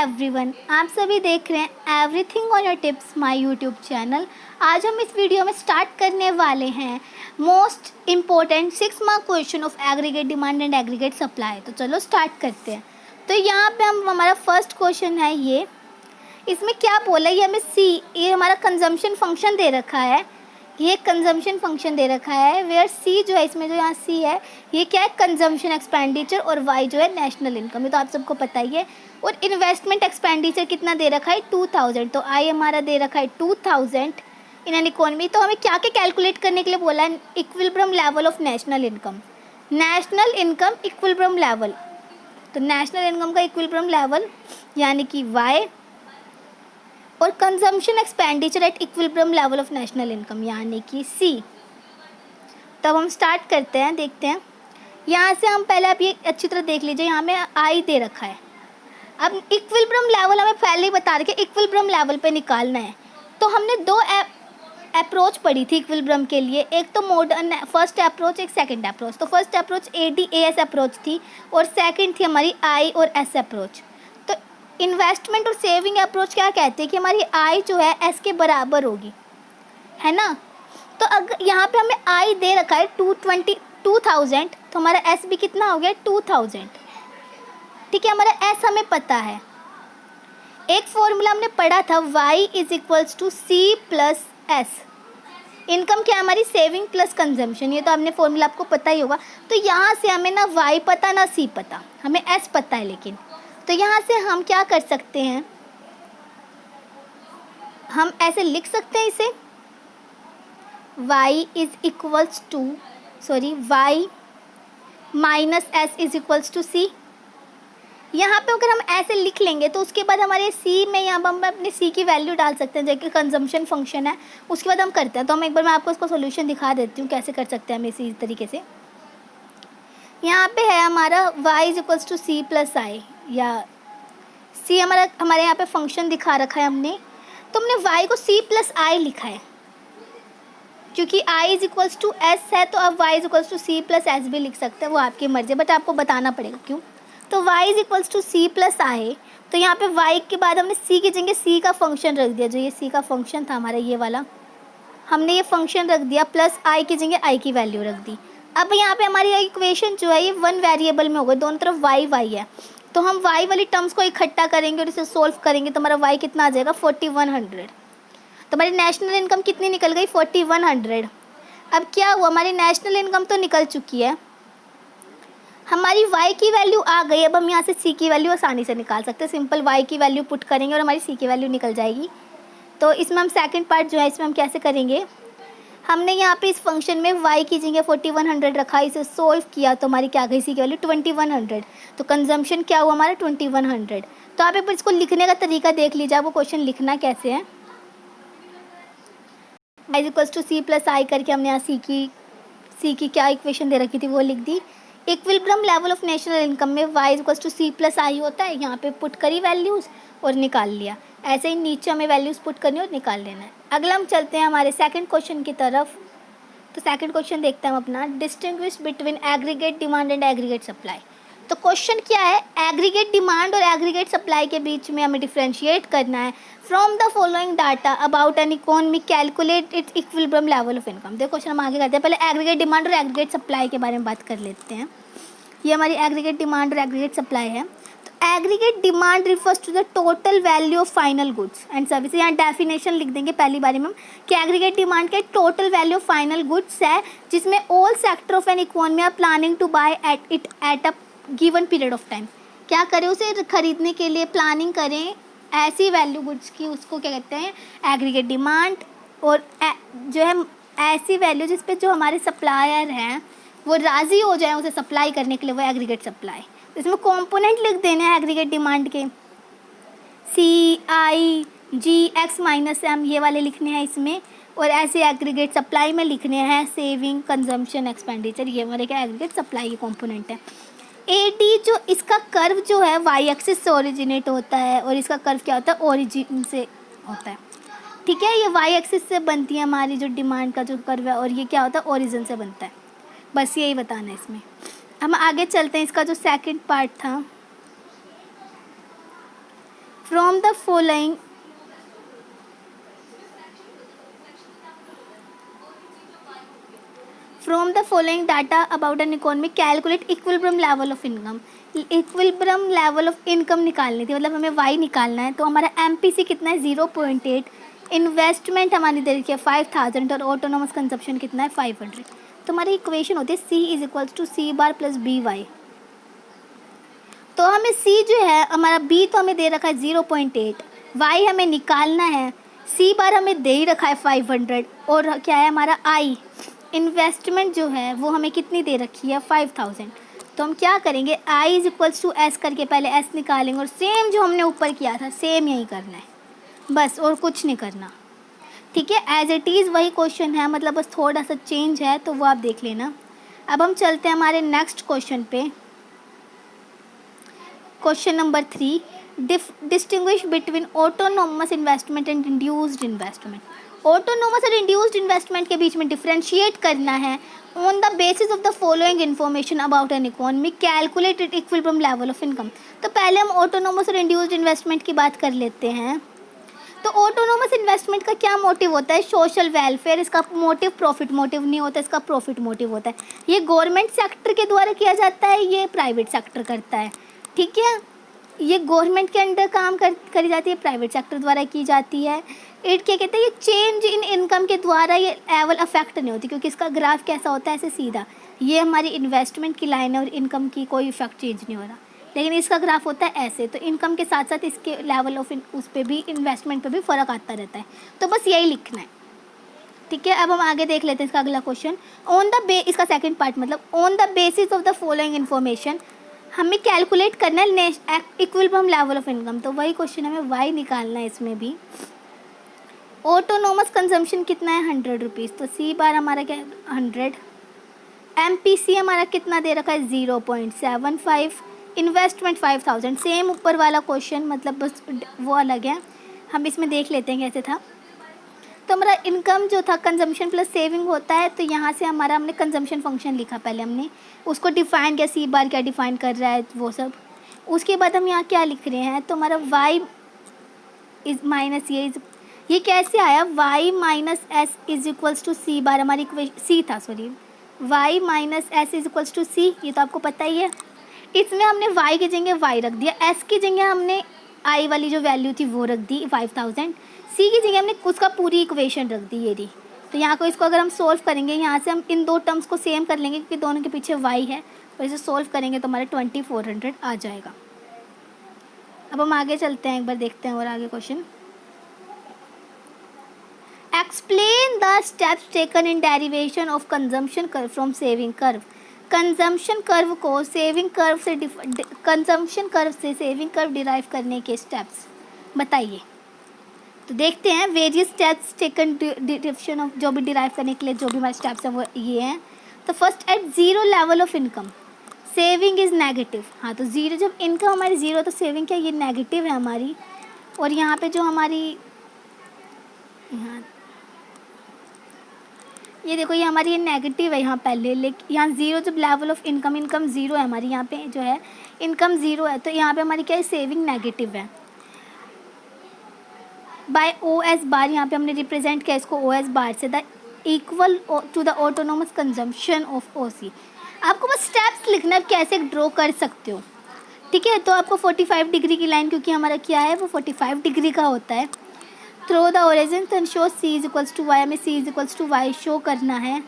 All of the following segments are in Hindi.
एवरीवन, आप सभी देख रहे हैं everything on your tips my YouTube channel. आज हम इस वीडियो में स्टार्ट करने वाले हैं most important 6 mark question of aggregate demand and aggregate supply. तो चलो स्टार्ट करते हैं। तो यहाँ पे हमारा फर्स्ट क्वेश्चन है ये, इसमें क्या बोला है, ये हमें सी, ये हमारा कंजम्पशन फंक्शन दे रखा है, ये कंजम्पशन फंक्शन दे रखा है वेयर सी जो है, इसमें जो यहाँ सी है ये क्या है, कंजम्पशन एक्सपेंडिचर, और वाई जो है नेशनल इनकम, ये तो आप सबको पता ही है। और इन्वेस्टमेंट एक्सपेंडिचर कितना दे रखा है, 2000। तो आई हमारा दे रखा है 2000 इन एन इकोनॉमी। तो हमें क्या क्या कैलकुलेट करने के लिए बोला है, equilibrium level of national income, national income equilibrium level. तो नेशनल इनकम का इक्विलिब्रियम लेवल यानी कि वाई, और consumption expenditure at equilibrium level of national income यानी कि सी। तब हम स्टार्ट करते हैं, देखते हैं। यहाँ से हम पहले आप ये अच्छी तरह देख लीजिए, यहाँ में आई दे रखा है। अब इक्विलिब्रियम लेवल हमें पहले ही बता रखे, इक्विलिब्रियम लेवल पे निकालना है। तो हमने दो अप्रोच पढ़ी थी इक्विलिब्रियम के लिए, एक तो मॉडर्न फर्स्ट अप्रोच, एक सेकंड अप्रोच। तो फर्स्ट अप्रोच ADAS अप्रोच थी और सेकंड थी हमारी I और S अप्रोच। तो इन्वेस्टमेंट और सेविंग अप्रोच क्या कहते हैं कि हमारी I जो है S के बराबर होगी, है ना। तो अगर यहाँ पे हमें I दे रखा है 2000, तो हमारा S भी कितना हो गया, 2000। ठीक है, हमारा S हमें पता है। एक फॉर्मूला हमने पढ़ा था, Y = C + S। इनकम क्या है हमारी, सेविंग प्लस कंजम्पशन, ये तो हमने फॉर्मूला आपको पता ही होगा। तो यहाँ से हमें ना Y पता ना C पता, हमें S पता है। लेकिन तो यहाँ से हम क्या कर सकते हैं, हम ऐसे लिख सकते हैं इसे, Y - S = C। यहाँ पे अगर हम ऐसे लिख लेंगे तो उसके बाद हमारे C में, यहाँ पर हम अपने C की वैल्यू डाल सकते हैं, जो कि कंजम्पशन फंक्शन है। उसके बाद हम करते हैं। तो हम एक बार मैं आपको इसका सोल्यूशन दिखा देती हूँ कैसे कर सकते हैं हम इसी तरीके से। यहाँ पे है हमारा Y = C + I, या C हमारे यहाँ पे फंक्शन दिखा रखा है हमने। तो हमने Y को C + I लिखा है, क्योंकि I = S है, तो अब Y = C + S भी लिख सकते हैं, वो आपकी मर्जी है, बट आपको बताना पड़ेगा क्यों। तो Y = C + I, तो यहाँ पे Y के बाद हमने C की जगह C का फंक्शन रख दिया, जो ये C का फंक्शन था हमारा ये वाला, हमने ये फंक्शन रख दिया, प्लस I की जगह I की वैल्यू रख दी। अब यहाँ पे हमारी इक्वेशन जो है ये 1 वेरिएबल में होगा, दोनों तरफ Y है। तो हम Y वाली टर्म्स को इकट्ठा करेंगे और इसे सोल्व करेंगे, तो हमारा Y कितना आ जाएगा, 4100। तो हमारी नेशनल इनकम कितनी निकल गई, 4100। अब क्या हुआ, हमारी नेशनल इनकम तो निकल चुकी है, हमारी Y की वैल्यू आ गई। अब हम यहाँ से C की वैल्यू आसानी से निकाल सकते हैं, सिंपल Y की वैल्यू पुट करेंगे और हमारी C की वैल्यू निकल जाएगी। तो इसमें हम सेकंड पार्ट जो है इसमें हम कैसे करेंगे, हमने यहाँ पे इस फंक्शन में Y की जगह 4100 रखा, इसे सोल्व किया तो हमारी क्या गई, C की वैल्यू 2100। तो कंजम्पशन क्या हुआ हमारा, 2100। तो आप एक बार इसको लिखने का तरीका देख लीजिए, आपको क्वेश्चन लिखना कैसे है। Y = C + I करके हमने यहाँ C की क्या इक्वेशन दे रखी थी वो लिख दी। Equilibrium level of national income में Y = C + I होता है, यहाँ पे पुट करी वैल्यूज़ और निकाल लिया। ऐसे ही नीचे हमें वैल्यूज़ पुट करनी और निकाल लेना है। अगला हम चलते हैं हमारे सेकंड क्वेश्चन की तरफ। तो सेकंड क्वेश्चन देखते हैं हम अपना, distinguish between aggregate demand and aggregate supply. तो क्वेश्चन क्या है, एग्रीगेट डिमांड और एग्रीगेट सप्लाई के बीच में हमें डिफ्रेंशिएट करना है। From the following data about an economy calculate its equilibrium level of income. देखो क्वेश्चन हम आगे करते हैं, पहले एग्रीगेट डिमांड और एग्रीगेट सप्लाई के बारे में बात कर लेते हैं। ये हमारी एग्रीगेट डिमांड और एग्रीगेट सप्लाई है। तो aggregate demand refers to the total value of final goods and service. यहाँ डेफिनेशन लिख देंगे पहली बारी में हम कि एग्रीगेट डिमांड के total value of final goods है, जिसमें all sector of an economy are planning to buy at a given period of time. क्या करें, उसे खरीदने के लिए प्लानिंग करें ऐसी वैल्यू गुड्स की, उसको क्या कहते हैं, एग्रीगेट डिमांड। और जो है ऐसी वैल्यू जिस पे जो हमारे सप्लायर हैं वो राज़ी हो जाए उसे सप्लाई करने के लिए, वो एग्रीगेट सप्लाई। इसमें कंपोनेंट लिख देने हैं एग्रीगेट डिमांड के, CIGX-M ये वाले लिखने हैं इसमें, और ऐसे एग्रीगेट सप्लाई में लिखने हैं सेविंग, कंजम्पशन, एक्सपेंडिचर, ये हमारे क्या एग्रीगेट सप्लाई के कंपोनेंट है। AD जो इसका कर्व जो है Y एक्सिस से ओरिजिनेट होता है, और इसका कर्व क्या होता है, ओरिजिन से होता है। ठीक है, ये Y एक्सिस से बनती है हमारी जो डिमांड का जो कर्व है, और ये क्या होता है, ओरिजिन से बनता है। बस यही बताना है इसमें। हम आगे चलते हैं, इसका जो सेकंड पार्ट था, from the following From the following data about an economy, calculate equilibrium level of income. Equilibrium level of income निकालनी थी, मतलब हमें वाई निकालना है। तो हमारा एमपीसी कितना है 0.8, इन्वेस्टमेंट हमारी दे रखी है 5000 और ऑटोनोमस कंजप्शन कितना है 500। तो हमारी इक्वेशन होती है C is equals to C bar plus B Y. तो हमें सी जो है हमारा बी तो हमें दे रखा है 0.8, वाई हमें निकालना है, सी बार हमें दे ही रखा है 500 और क्या है हमारा आई इन्वेस्टमेंट जो है वो हमें कितनी दे रखी है 5000। तो हम क्या करेंगे I is equals to S करके पहले एस निकालेंगे और सेम जो हमने ऊपर किया था सेम यही करना है बस, और कुछ नहीं करना। ठीक है, एज इट इज़ वही क्वेश्चन है, मतलब बस थोड़ा सा चेंज है तो वो आप देख लेना। अब हम चलते हैं हमारे नेक्स्ट क्वेश्चन पे। Question number 3, distinguish between autonomous investment and induced investment. Autonomous और इंड्यूस्ड इन्वेस्टमेंट के बीच में डिफरेंशिएट करना है। On the basis of the following information about an economy, calculated equilibrium level of income. तो पहले हम ऑटोनोमस और इंड्यूस्ड इन्वेस्टमेंट की बात कर लेते हैं। तो ऑटोनोमस इन्वेस्टमेंट का क्या मोटिव होता है, सोशल वेलफेयर। इसका मोटिव प्रॉफिट मोटिव नहीं होता, इसका प्रॉफिट मोटिव होता है। ये गवर्नमेंट सेक्टर के द्वारा किया जाता है, ये प्राइवेट सेक्टर करता है। ठीक है, ये गवर्नमेंट के अंडर काम करी जाती है, प्राइवेट सेक्टर द्वारा की जाती है। इट क्या कहते हैं, ये चेंज इन इनकम के द्वारा ये लेवल अफेक्ट नहीं होती, क्योंकि इसका ग्राफ कैसा होता है ऐसे सीधा। ये हमारी इन्वेस्टमेंट की लाइन है और इनकम की कोई इफेक्ट चेंज नहीं हो रहा, लेकिन इसका ग्राफ होता है ऐसे। तो इनकम के साथ साथ इसके लेवल ऑफ उस पर भी इन्वेस्टमेंट पे भी फ़र्क आता रहता है। तो बस यही लिखना है। ठीक है, अब हम आगे देख लेते हैं इसका अगला क्वेश्चन। इसका सेकंड पार्ट, मतलब on the basis of the following information हमें कैलकुलेट करना है इक्विलिब्रियम लेवल ऑफ इनकम। तो वही क्वेश्चन हमें वाई निकालना है इसमें भी। ऑटोनोमस कंजम्पशन कितना है 100 रुपीज़, तो सी बार हमारा क्या है 100। एमपीसी हमारा कितना दे रखा है 0.75, इन्वेस्टमेंट 5000। सेम ऊपर वाला क्वेश्चन, मतलब बस वो अलग है। हम इसमें देख लेते हैं कैसे था। तो हमारा इनकम जो था कंजम्पशन प्लस सेविंग होता है। तो यहाँ से हमारा हमने कंजम्पशन फंक्शन लिखा, पहले हमने उसको डिफ़ाइन किया, सी बार क्या डिफ़ाइन कर रहा है वो सब। उसके बाद हम यहाँ क्या लिख रहे हैं, तो हमारा वाई इज माइनस ये कैसे आया, Y minus S is equals to C bar. हमारी इक्वेशन सी था, sorry, Y minus S is equals to C, ये तो आपको पता ही है। इसमें हमने वाई की जगह वाई रख दिया, एस की जगह हमने आई वाली जो वैल्यू थी वो रख दी 5000, सी की जगह हमने उसका पूरी इक्वेशन रख दी ये रही। तो यहाँ को इसको अगर हम सोल्व करेंगे, यहाँ से हम इन दो टर्म्स को सेम कर लेंगे क्योंकि दोनों के पीछे वाई है, और इसे सोल्व करेंगे तो हमारे 2400 आ जाएगा। अब हम आगे चलते हैं, एक बार देखते हैं और आगे question. Explain the steps taken in derivation of consumption curve from saving curve. Consumption curve को सेविंग कर्व से कंजम्पशन कर्व से सेविंग कर्व डिराइव करने के स्टेप्स बताइए। तो देखते हैं various steps taken direction of, जो भी डिराइव करने के लिए जो भी हमारे स्टेप्स हैं वो ये हैं। तो first, at zero level of income saving is negative. हाँ, तो जीरो, जब इनकम हमारी जीरो तो सेविंग क्या, ये नेगेटिव है हमारी। और यहाँ पे जो हमारी यहाँ ये देखो, ये हमारी ये नेगेटिव है यहाँ पहले, लेकिन यहाँ जीरो, जब लेवल ऑफ इनकम जीरो है हमारी, यहाँ पे जो है इनकम जीरो है, तो यहाँ पे हमारी क्या है सेविंग नेगेटिव है। बाय ओ एस बार, यहाँ पे हमने रिप्रेजेंट किया इसको ओ एस बार से, the equal to the autonomous consumption of O C. आपको बस स्टेप्स लिखना है कैसे ड्रॉ कर सकते हो। ठीक है, तो आपको 45 डिग्री की लाइन, क्योंकि हमारा क्या है वो 45 डिग्री का होता है, through the origin and show C is equals to Y. हमें C is equals to Y show करना है।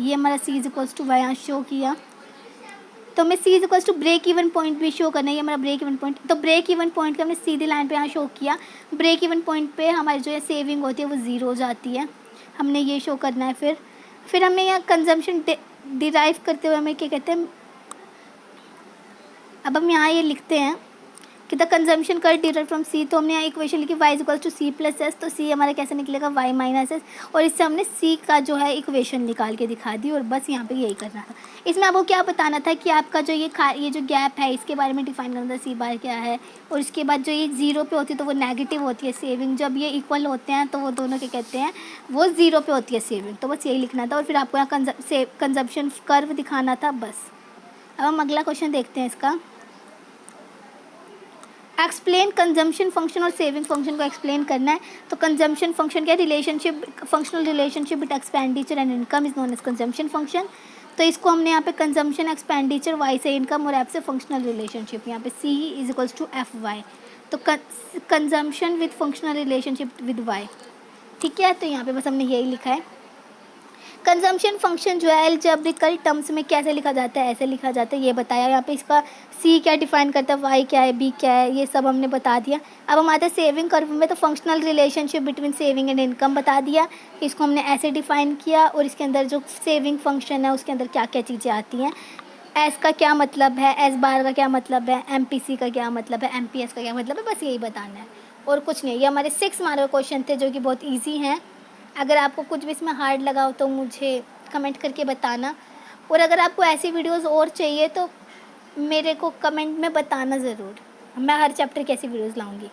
ये हमारा C is equals to Y यहाँ शो किया। तो हमें C is equals to break even point भी शो करना है, ये हमारा ब्रेक इवन पॉइंट। तो ब्रेक इवन पॉइंट का हमने सीधी लाइन पे यहाँ शो किया। ब्रेक इवन पॉइंट पे हमारी जो है सेविंग होती है वो ज़ीरो हो जाती है, हमने ये शो करना है। फिर हमें यहाँ कंजम्पशन डिराइव करते हुए हमें क्या कहते हैं, अब हम यहाँ ये लिखते हैं कि द कंजम्पशन कर डिराइव फ्रॉम सी। तो हमने यहाँ इक्वेशन लिखी y is equals to C plus S. तो सी हमारा कैसे निकलेगा y माइनस एस, और इससे हमने सी का जो है इक्वेशन निकाल के दिखा दी। और बस यहाँ पे यही करना था। इसमें आपको क्या बताना था कि आपका जो ये जो गैप है इसके बारे में डिफाइन करना था, सी बार क्या है। और इसके बाद जो ये जीरो पे होती है तो वो नेगेटिव होती है सेविंग, जब ये इक्वल होते हैं तो वो दोनों क्या कहते हैं वो जीरो पे होती है सेविंग। तो बस यही लिखना था, और फिर आपको यहाँ कंजम्पशन कर्व दिखाना था बस। अब हम अगला क्वेश्चन देखते हैं इसका। एक्सप्लेन कंजम्पशन फंक्शन और सेविंग फंक्शन को एक्सप्लेन करना है। तो कंजम्पशन फंक्शन क्या है, relationship, functional relationship between expenditure and income is known as consumption function. तो इसको हमने यहाँ पे कंजम्पशन एक्सपेंडिचर वाई से इनकम और एफ से फंक्शनल रिलेशनशिप, यहाँ पे C is equals to F Y. तो consumption with functional relationship with Y, ठीक है। तो यहाँ पे बस हमने यही लिखा है। कंजम्पशन फंक्शन जो है अलजेब्रिकल टर्म्स में कैसे लिखा जाता है, ऐसे लिखा जाता है, ये बताया यहाँ पे। इसका सी क्या डिफाइन करता है, वाई क्या है, बी क्या है, ये सब हमने बता दिया। अब हम आते हैं सेविंग कर्व में। तो functional relationship between saving and income बता दिया, इसको हमने ऐसे डिफाइन किया। और इसके अंदर जो सेविंग फंक्शन है उसके अंदर क्या क्या चीज़ें आती हैं, एस का क्या मतलब है, एस बार का क्या मतलब है, एम पी सी का क्या मतलब है, एम पी एस का क्या मतलब है, बस यही बताना है और कुछ नहीं। ये हमारे 6 मार्क का क्वेश्चन थे जो कि बहुत ईजी हैं। अगर आपको कुछ भी इसमें हार्ड लगा हो तो मुझे कमेंट करके बताना, और अगर आपको ऐसी वीडियोस और चाहिए तो मेरे को कमेंट में बताना ज़रूर, मैं हर चैप्टर की ऐसी वीडियोस लाऊंगी।